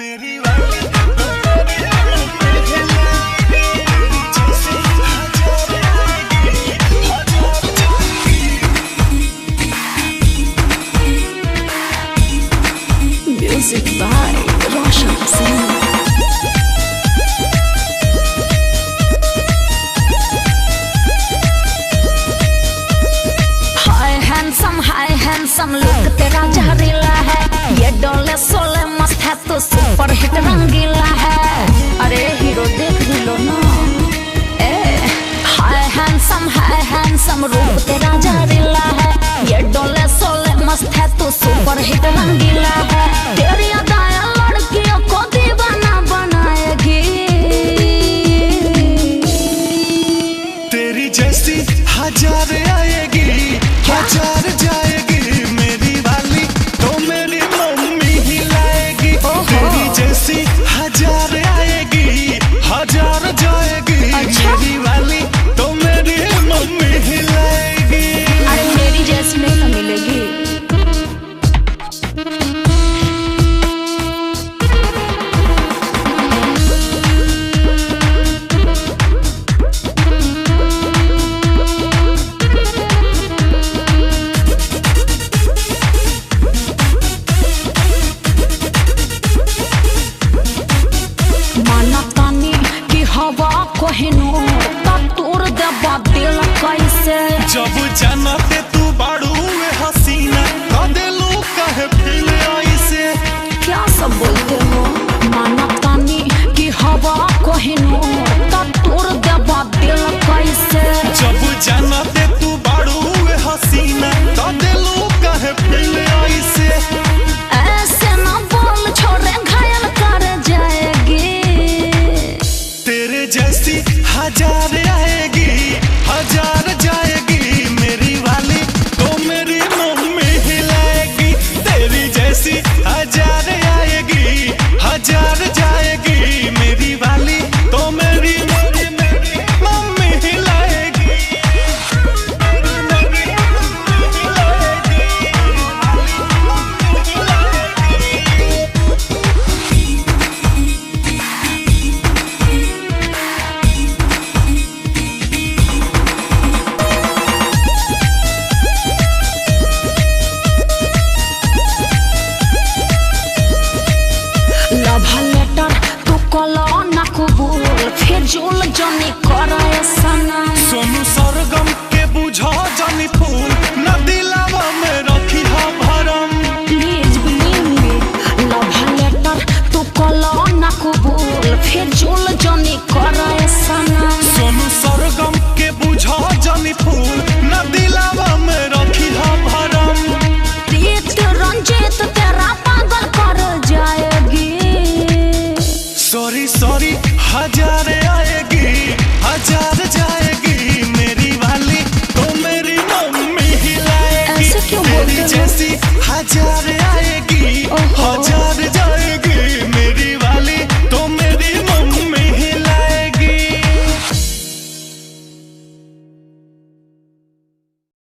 मेरी वाली Music by Roshan Singh. Hi handsome look तेरा जहरीला है, ये डोले सोले मस्त है तो सुपर हिट रंगीला है। अरे हीरो देख भी लो ना। हाय हैंडसम रूप तेरा जहरीला है, ये डोले सोले मस्त है तो सुपर हिट रंगीला है। तेरी अदाएं लड़कियों को दीवाना बनाएगी, तेरी जैसी हजार आएगी हजार जाएगी। मेरी वाली तो मेरी मम्मी ही लाएगी। तेरी जैसी हजार आएगी हजार जाएगी। मेरी वाली तो मेरी मम्मी ही लाएगी। अरे मेरी जैसी नहीं ना मिलेगी। जब जानते तू बाड़ू हसीना दिलू कहे फिर ऐसे। क्या सब बोलते हो? माना तानी कि हवा कोहिनूर तोड़ देबा दिल कैसे। जब जानते तू बाड़ू हसीना दिलू कहे फिर ऐसे। ऐसे ना बोल छोरे घायल कर जाएगी। तेरे जैसी हजार आएगी हजार जाएगी। मेरी वाली तो मेरी मम्मी ही लाएगी। तेरी जैसी हजार आएगी हजार जाएगी। मेरी वाली तो मेरी मम्मी ही लाएगी। फिजूल जनी करे सनम। सोनू सरगम के बुझा जानी फूल न दिलावा में रखी हा भरम। Please believe me, love letter तू कलो ना कबूल। फिजूल जनी करे सनम। सोनू सरगम के बुझा जानी फूल न दिलावा में रखी हा भरम। प्रीत रंजित तेरा पागल कर जाएगी। सॉरी सॉरी हजार आएगी हजार जाएगी। मेरी वाली तो मेरी मम्मी ही लाएगी। ऐसे क्यों बोलते हो? तेरी जैसी हजार आएगी हजार